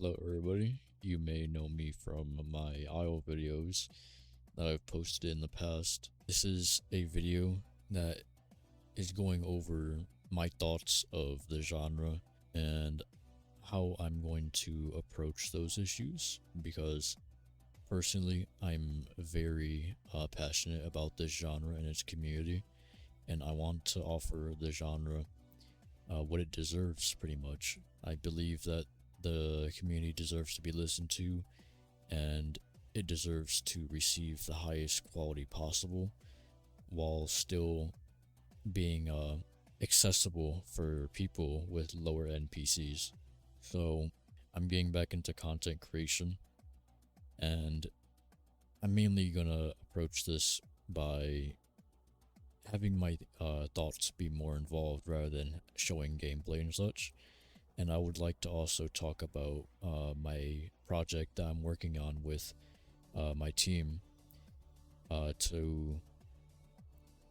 Hello everybody, you may know me from my IO videos that I've posted in the past. This is a video that is going over my thoughts of the genre and how I'm going to approach those issues, because personally I'm very passionate about this genre and its community, and I want to offer the genre what it deserves, pretty much. I believe that the community deserves to be listened to, and it deserves to receive the highest quality possible while still being accessible for people with lower end PCs. So I'm getting back into content creation, and I'm mainly gonna approach this by having my thoughts be more involved rather than showing gameplay and such. And I would like to also talk about my project that I'm working on with my team to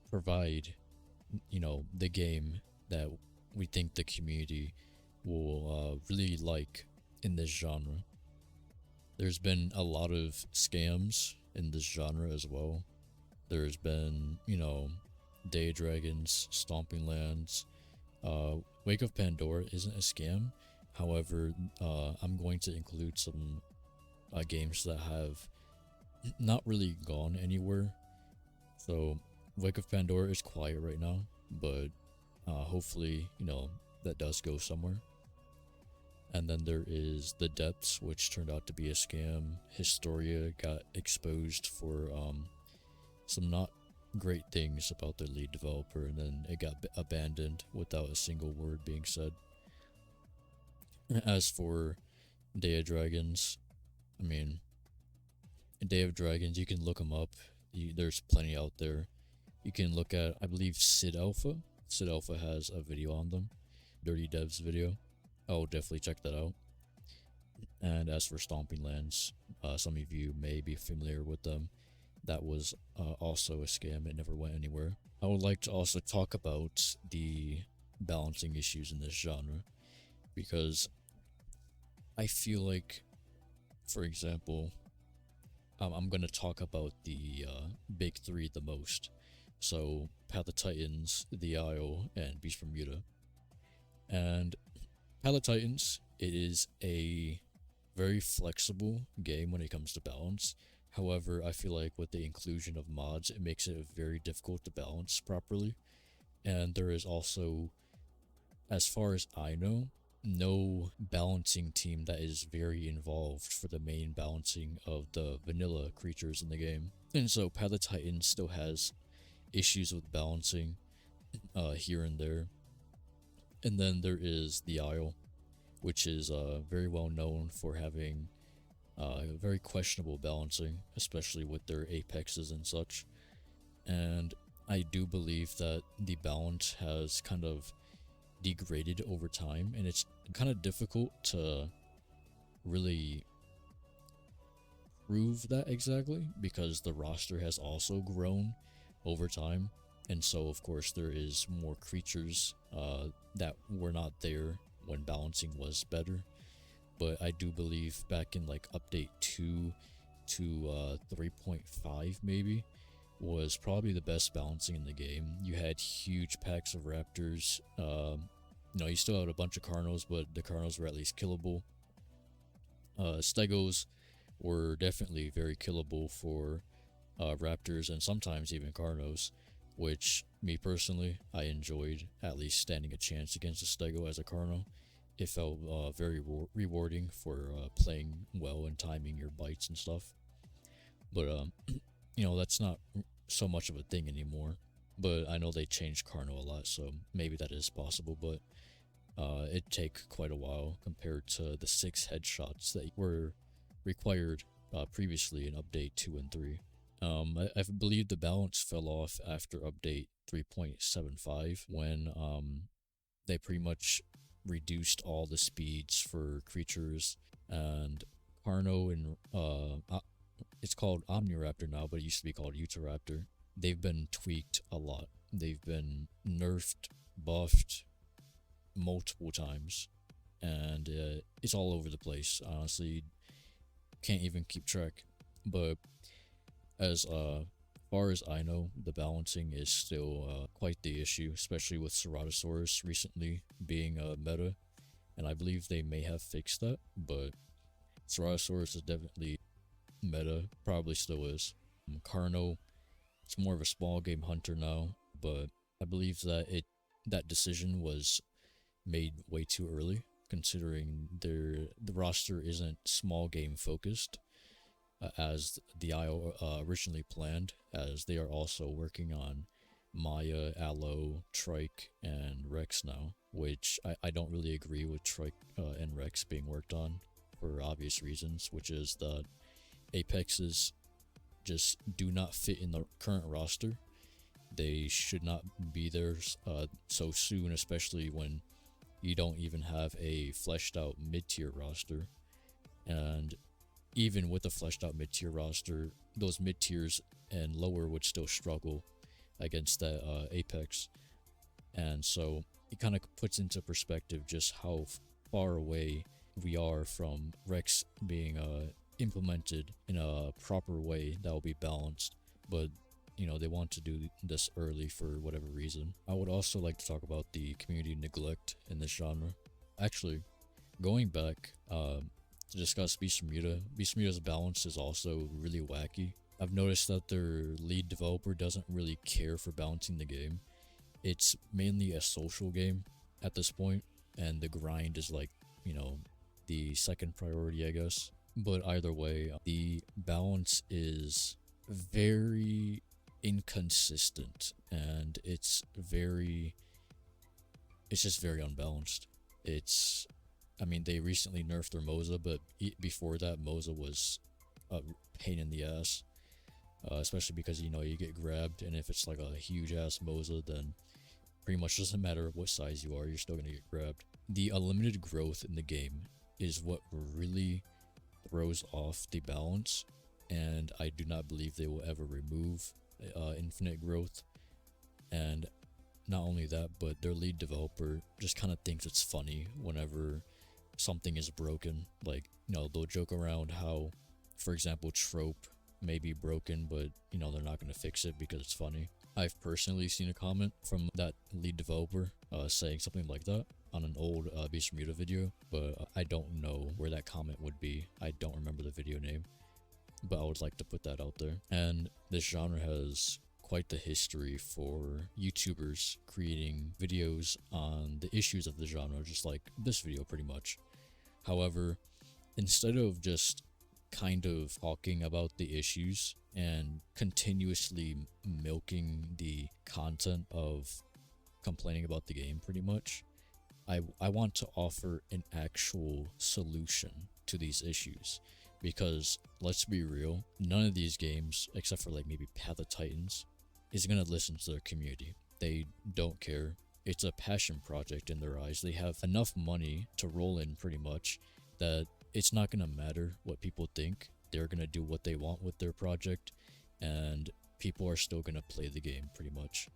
provide, the game that we think the community will really like in this genre. There's been a lot of scams in this genre as well. There's been, Day Dragons, Stomping Lands. Wake of Pandora isn't a scam. However, I'm going to include some games that have not really gone anywhere. So Wake of Pandora is quiet right now, but hopefully, that does go somewhere. And then there is The Depths, which turned out to be a scam. Historia got exposed for some not great things about their lead developer, and then it got abandoned without a single word being said. As for Day of Dragons, I mean, Day of Dragons, you can look them up. There's plenty out there. You can look at, I believe, SidAlpha. SidAlpha has a video on them, Dirty Devs video. I'll definitely check that out. And as for Stomping Lands, some of you may be familiar with them. That was also a scam. It never went anywhere. I would like to also talk about the balancing issues in this genre, because I feel like, for example, I'm going to talk about the big three the most. So Path of Titans, The Isle, and Beast Bermuda. And Path of Titans, it is a very flexible game when it comes to balance. However, I feel like with the inclusion of mods, it makes it very difficult to balance properly. And there is also, as far as I know, no balancing team that is very involved for the main balancing of the vanilla creatures in the game. And so Path of Titans still has issues with balancing here and there. And then there is The Isle, which is very well known for having very questionable balancing, especially with their apexes and such. And I do believe that the balance has kind of degraded over time, and it's kind of difficult to really prove that exactly, because the roster has also grown over time. And so of course there is more creatures that were not there when balancing was better. But I do believe back in like update 2 to 3.5 maybe was probably the best balancing in the game. You had huge packs of raptors. You still had a bunch of Carnos, but the Carnos were at least killable. Stegos were definitely very killable for raptors, and sometimes even Carnos, which me personally, I enjoyed at least standing a chance against a Stego as a Carno. It felt very rewarding for playing well and timing your bites and stuff. But that's not so much of a thing anymore. But I know they changed Carno a lot, so maybe that is possible. But it'd take quite a while compared to the 6 headshots that were required previously in update 2 and 3. I believe the balance fell off after update 3.75 when they pretty much reduced all the speeds for creatures, and Carno and it's called Omniraptor now, but it used to be called Utahraptor. They've been tweaked a lot. They've been nerfed, buffed multiple times. and it's all over the place. Honestly, can't even keep track. But as far as I know, the balancing is still quite the issue, especially with Ceratosaurus recently being a meta, and I believe they may have fixed that, but Ceratosaurus is definitely meta, probably still is. Carno, it's more of a small game hunter now, but I believe that decision was made way too early, considering the roster isn't small game focused as the IO originally planned, as they are also working on Maya, Aloe, Trike, and Rex now, which I don't really agree with Trike and Rex being worked on for obvious reasons, which is that Apexes just do not fit in the current roster. They should not be there so soon, especially when you don't even have a fleshed out mid tier roster. And even with a fleshed out mid tier roster, those mid tiers and lower would still struggle against that Apex. And so it kind of puts into perspective just how far away we are from Rex being implemented in a proper way that will be balanced. But they want to do this early for whatever reason. I would also like to talk about the community neglect in this genre. Actually, going back to discuss Beast Bermuda, Beast Bermuda's balance is also really wacky. I've noticed that their lead developer doesn't really care for balancing the game. It's mainly a social game at this point, and the grind is like, the second priority, I guess. But either way, the balance is very inconsistent, and it's just very unbalanced. They recently nerfed their Moza, but before that, Moza was a pain in the ass. Especially because you get grabbed, and if it's like a huge ass Moza, then pretty much doesn't matter what size you are, you're still gonna get grabbed. The unlimited growth in the game is what really throws off the balance, and I do not believe they will ever remove infinite growth. And not only that, but their lead developer just kind of thinks it's funny whenever something is broken. Like, they'll joke around how, for example, Trope may be broken, but they're not going to fix it because it's funny. I've personally seen a comment from that lead developer saying something like that on an old Beast Bermuda video, but I don't know where that comment would be. I don't remember the video name, but I would like to put that out there. And this genre has quite the history for YouTubers creating videos on the issues of the genre, just like this video pretty much. However, instead of just kind of talking about the issues and continuously milking the content of complaining about the game pretty much, I want to offer an actual solution to these issues. Because let's be real, none of these games, except for like maybe Path of Titans, is gonna listen to their community. They don't care. It's a passion project in their eyes. They have enough money to roll in pretty much that it's not gonna matter what people think. They're gonna do what they want with their project, and people are still gonna play the game pretty much.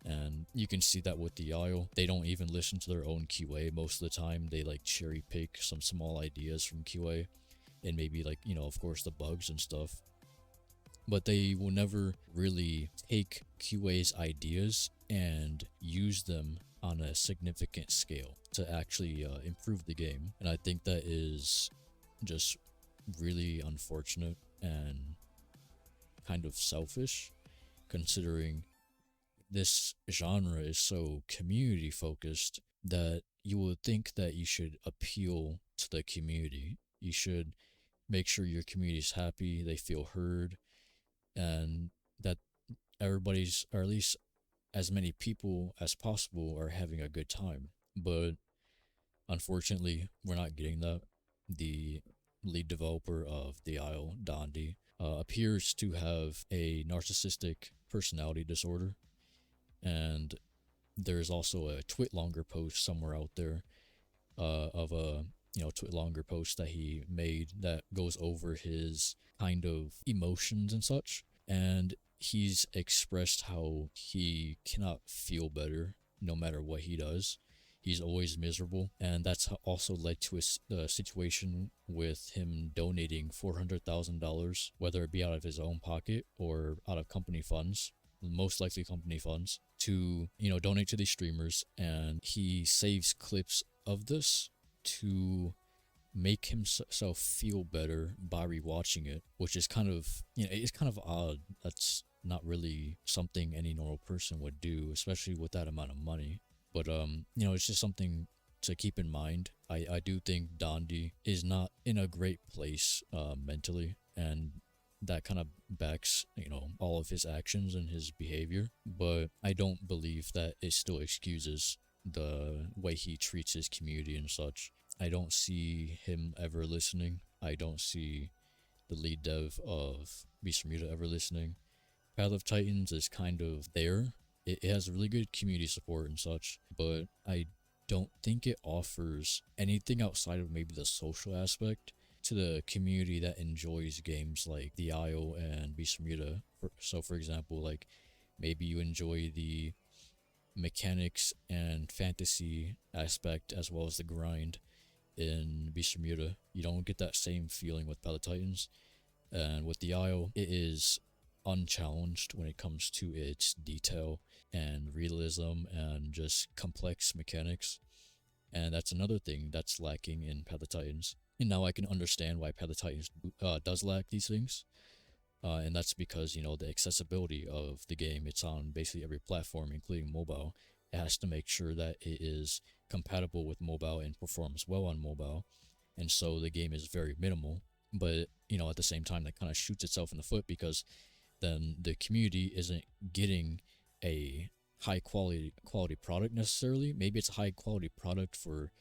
And you can see that with the Isle. They don't even listen to their own QA most of the time. They like cherry pick some small ideas from QA and maybe like, of course the bugs and stuff. But they will never really take QA's ideas and use them on a significant scale to actually improve the game. And I think that is just really unfortunate and kind of selfish, considering this genre is so community focused that you would think that you should appeal to the community. You should make sure your community is happy, they feel heard, and that everybody's, or at least as many people as possible, are having a good time. But unfortunately, we're not getting that. The lead developer of The Isle, Dondi, appears to have a narcissistic personality disorder, and there's also a TwitLonger post somewhere out there of a TwitLonger post that he made that goes over his kind of emotions and such, and he's expressed how he cannot feel better no matter what he does. He's always miserable, and that's also led to a situation with him donating $400,000, whether it be out of his own pocket or out of company funds, most likely company funds, to donate to these streamers. And he saves clips of this to make himself feel better by rewatching it, which is kind of it's kind of odd. That's not really something any normal person would do, especially with that amount of money. But it's just something to keep in mind. I do think Dondi is not in a great place mentally, and that kind of backs all of his actions and his behavior. But I don't believe that it still excuses the way he treats his community and such. I don't see him ever listening. I don't see the lead dev of Beast Bermuda ever listening. Path of Titans is kind of there. It has really good community support and such, but I don't think it offers anything outside of maybe the social aspect to the community that enjoys games like the Isle and Beast Bermuda. So for example, like maybe you enjoy the mechanics and fantasy aspect as well as the grind in Beast Bermuda. You don't get that same feeling with Path of Titans. And with the Isle, it is unchallenged when it comes to its detail and realism and just complex mechanics. And that's another thing that's lacking in Path of Titans. And now I can understand why Path of Titans does lack these things. And that's because, the accessibility of the game, it's on basically every platform, including mobile. It has to make sure that it is compatible with mobile and performs well on mobile. And so the game is very minimal. But, at the same time, that kind of shoots itself in the foot, because then the community isn't getting a high quality product necessarily. Maybe it's a high quality product for,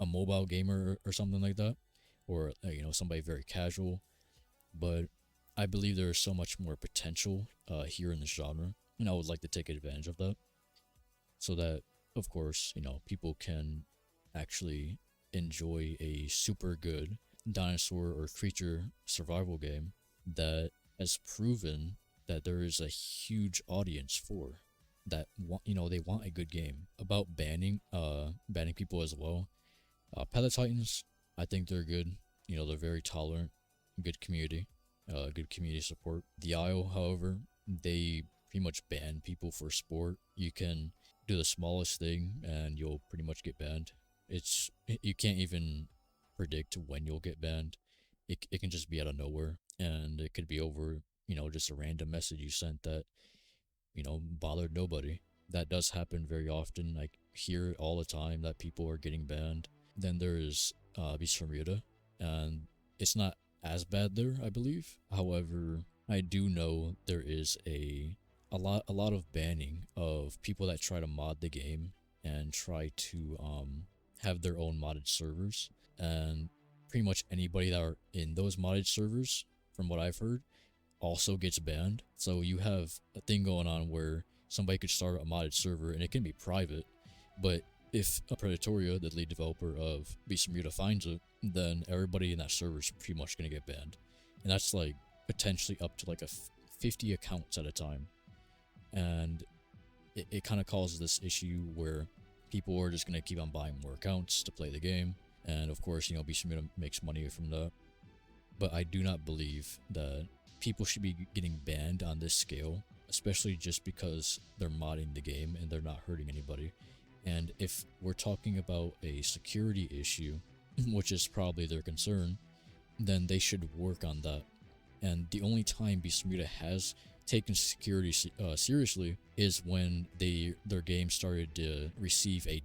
a mobile gamer or something like that, or somebody very casual. But I believe there is so much more potential here in the genre, and I would like to take advantage of that, so that, of course, people can actually enjoy a super good dinosaur or creature survival game that has proven that there is a huge audience for, that they want a good game. About banning people as well, Path of Titans, I think they're good. They're very tolerant, good community support. The Isle, however, they pretty much ban people for sport. You can do the smallest thing and you'll pretty much get banned. You can't even predict when you'll get banned. It can just be out of nowhere, and it could be over just a random message you sent that bothered nobody. That does happen very often. I hear all the time that people are getting banned. Then there is Beast Bermuda, and it's not as bad there, I believe. However, I do know there is a lot of banning of people that try to mod the game and try to have their own modded servers. And pretty much anybody that are in those modded servers, from what I've heard, also gets banned. So you have a thing going on where somebody could start a modded server and it can be private, but if Predatoria, the lead developer of Beast Bermuda, finds it, then everybody in that server is pretty much going to get banned. And that's like potentially up to like 50 accounts at a time. And it kind of causes this issue where people are just going to keep on buying more accounts to play the game. And of course, Beast Bermuda makes money from that. But I do not believe that people should be getting banned on this scale, especially just because they're modding the game and they're not hurting anybody. And if we're talking about a security issue, which is probably their concern, then they should work on that. And the only time Beast Bermuda has taken security seriously is when their game started to receive a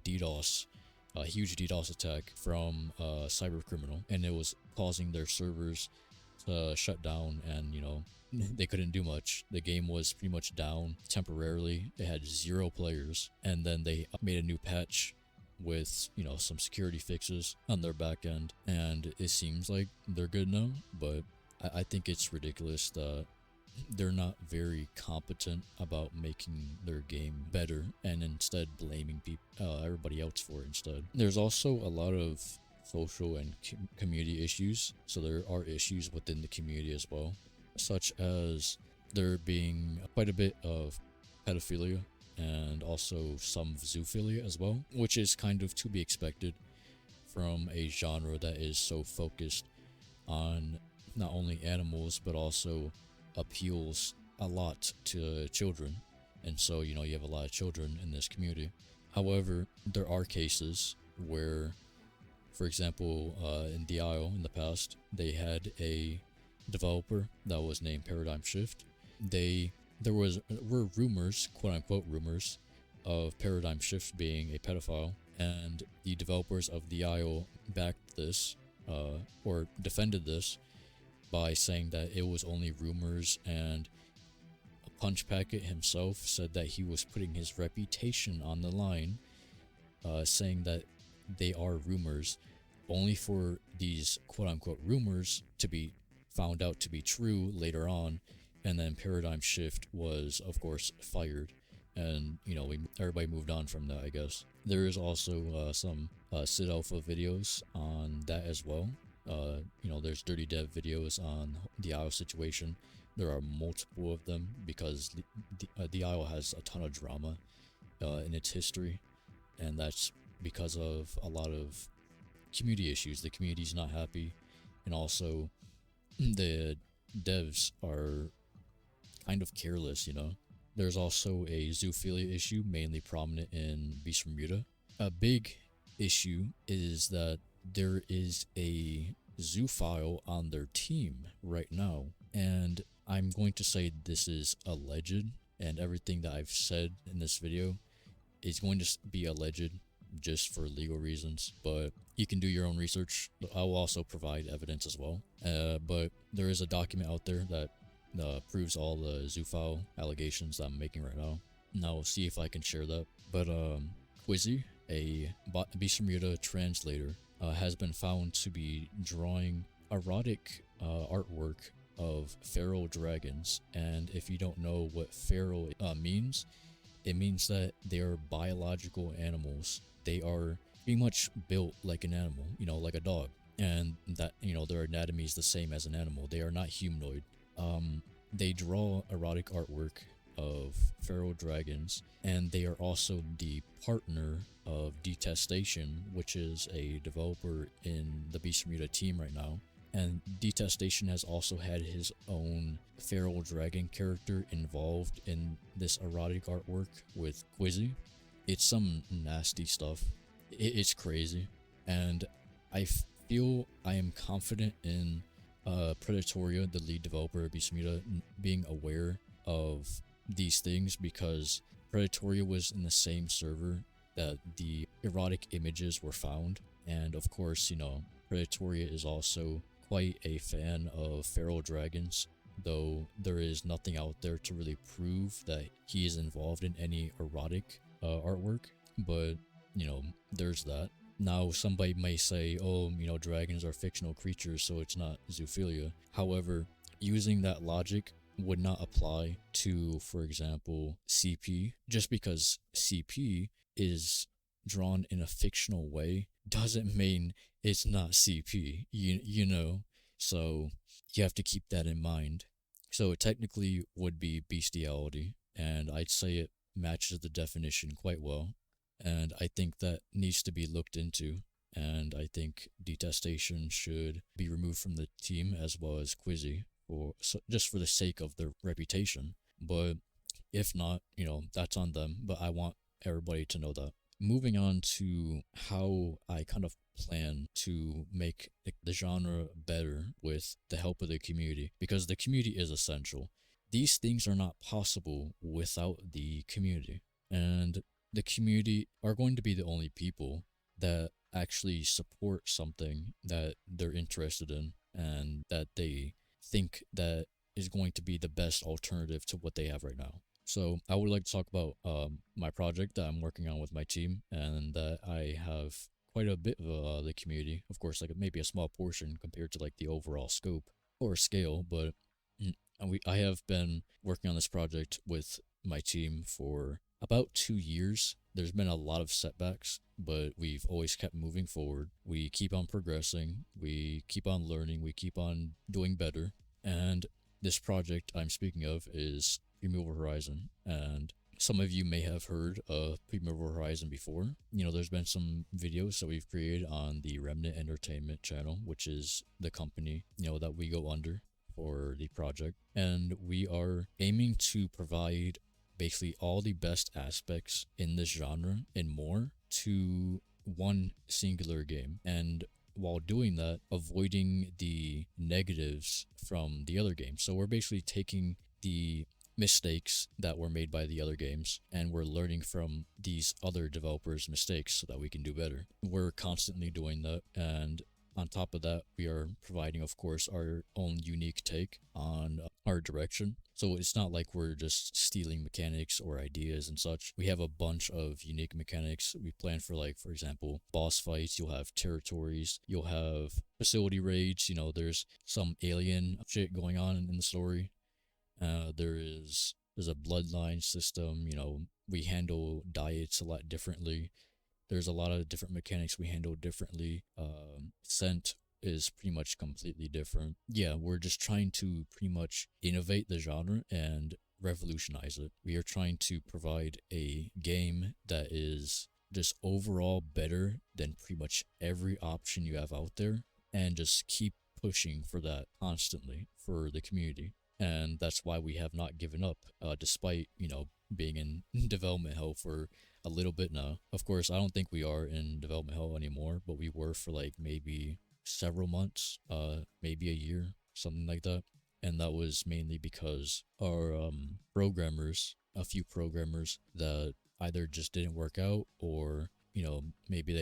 huge DDoS attack from a cyber criminal, and it was causing their servers to shut down, and they couldn't do much. The game was pretty much down temporarily. It had 0 players, and then they made a new patch with some security fixes on their back end, and it seems like they're good now. But I think it's ridiculous that they're not very competent about making their game better, and instead blaming everybody else for it instead. There's also a lot of social and community issues, so there are issues within the community as well, such as there being quite a bit of pedophilia and also some zoophilia as well, which is kind of to be expected from a genre that is so focused on not only animals but also appeals a lot to children. And so, you know, you have a lot of children in this community. However, there are cases where, for example, in the Isle in the past, they had a developer that was named Paradigm Shift. There were rumors, quote unquote rumors, of Paradigm Shift being a pedophile, and the developers of the Isle backed this, or defended this, by saying that it was only rumors, and Punch Packet himself said that he was putting his reputation on the line, saying that they are rumors, only for these quote-unquote rumors to be found out to be true later on, and then Paradigm Shift was, of course, fired, and, you know, everybody moved on from that, I guess. There is also some SidAlpha videos on that as well. You know, there's Dirty Dev videos on the Isle situation. There are multiple of them because the Isle has a ton of drama in its history, and that's because of a lot of community issues. The community's not happy, and also the devs are kind of careless, you know. There's also a zoophilia issue, mainly prominent in Beast Bermuda. A big issue is that there is a zoophile on their team right now, and I'm going to say this is alleged, and everything that I've said in this video is going to be alleged just for legal reasons, but you can do your own research. I will also provide evidence as well. But there is a document out there that proves all the zoophile allegations that I'm making right now. Now we'll see if I can share that. But Quizzy, a Beast Bermuda translator, has been found to be drawing erotic artwork of feral dragons. And if you don't know what feral means, it means that they are biological animals. They are pretty much built like an animal, you know, like a dog. And that, you know, their anatomy is the same as an animal. They are not humanoid. They draw erotic artwork of feral dragons, and they are also the partner of Detestation, which is a developer in the Beast Bermuda team right now. And Detestation has also had his own feral dragon character involved in this erotic artwork with Quizzy. It's some nasty stuff. It's crazy. And I feel I am confident in Predatoria, the lead developer of Beast Bermuda, being aware of these things, because Predatoria was in the same server that the erotic images were found. And of course, you know, Predatoria is also quite a fan of feral dragons, though there is nothing out there to really prove that he is involved in any erotic artwork. But, you know, there's that. Now, somebody may say, oh, you know, dragons are fictional creatures, so it's not zoophilia. However, using that logic would not apply to, for example, CP. Just because CP is drawn in a fictional way doesn't mean it's not CP, you know? So you have to keep that in mind. So it technically would be bestiality, and I'd say it matches the definition quite well. And I think that needs to be looked into, and I think Detestation should be removed from the team, as well as Quizzy, just for the sake of their reputation. But if not, you know, that's on them, but I want everybody to know that. Moving on to how I kind of plan to make the genre better with the help of the community, because the community is essential. These things are not possible without the community, and the community are going to be the only people that actually support something that they're interested in and that they think that is going to be the best alternative to what they have right now. So I would like to talk about my project that I'm working on with my team, and that I have quite a bit of the community. Of course, like maybe a small portion compared to like the overall scope or scale, but I have been working on this project with my team for about 2 years. There's been a lot of setbacks, but we've always kept moving forward. We keep on progressing, we keep on learning, we keep on doing better. And this project I'm speaking of is Removal Horizon. And some of you may have heard of Primordial Horizon before. You know, there's been some videos that we've created on the Remnant Entertainment channel, which is the company, you know, that we go under for the project. And we are aiming to provide basically all the best aspects in this genre and more to one singular game. And while doing that, avoiding the negatives from the other games. So we're basically taking the mistakes that were made by the other games and we're learning from these other developers' mistakes so that we can do better. We're constantly doing that, and on top of that, we are providing, of course, our own unique take on our direction. So it's not like we're just stealing mechanics or ideas and such. We have a bunch of unique mechanics. We plan for, like, for example, boss fights. You'll have territories. You'll have facility raids. You know, there's some alien shit going on in the story. There's a bloodline system. You know, we handle diets a lot differently. There's a lot of different mechanics we handle differently. Scent is pretty much completely different. Yeah, we're just trying to pretty much innovate the genre and revolutionize it. We are trying to provide a game that is just overall better than pretty much every option you have out there, and just keep pushing for that constantly for the community. And that's why we have not given up, despite, you know, being in development hell for a little bit now. Of course, I don't think we are in development hell anymore, but we were for like maybe several months, maybe a year, something like that. And that was mainly because our programmers, a few programmers that either just didn't work out, or, you know, maybe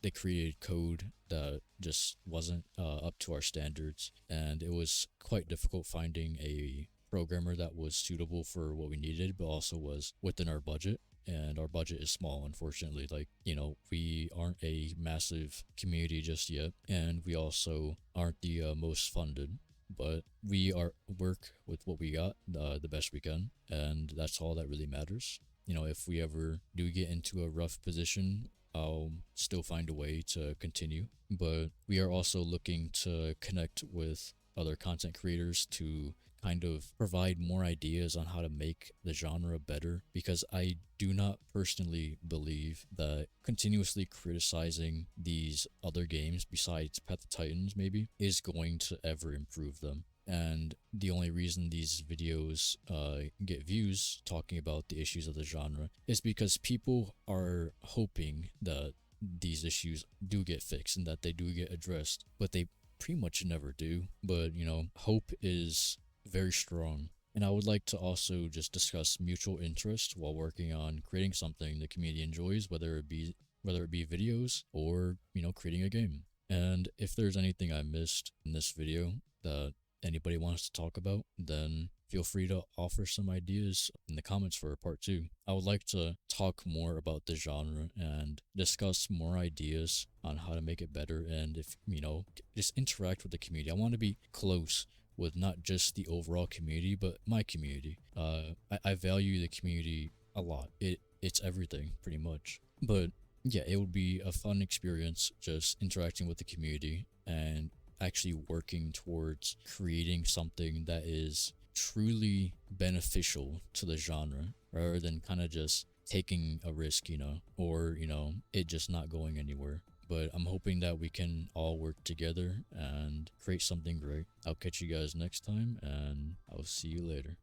they created code that just wasn't up to our standards, and it was quite difficult finding a programmer that was suitable for what we needed, but also was within our budget. And our budget is small, unfortunately. Like, you know, we aren't a massive community just yet, and we also aren't the most funded. But we are work with what we got the best we can, and that's all that really matters. You know, if we ever do get into a rough position, I'll still find a way to continue. But we are also looking to connect with other content creators to kind of provide more ideas on how to make the genre better, because I do not personally believe that continuously criticizing these other games besides Path of Titans maybe is going to ever improve them. And the only reason these videos get views talking about the issues of the genre is because people are hoping that these issues do get fixed and that they do get addressed, but they pretty much never do. But, you know, hope is very strong. And I would like to also just discuss mutual interest while working on creating something the community enjoys, whether it be videos or, you know, creating a game. And if there's anything I missed in this video that anybody wants to talk about, then feel free to offer some ideas in the comments for part 2. I would like to talk more about the genre and discuss more ideas on how to make it better, and, if, you know, just interact with the community. I want to be close with not just the overall community, but my community. I value the community a lot. It's everything, pretty much. But yeah, it would be a fun experience just interacting with the community and actually working towards creating something that is truly beneficial to the genre, rather than kind of just taking a risk, you know, or, you know, it just not going anywhere. But I'm hoping that we can all work together and create something great. I'll catch you guys next time, and I'll see you later.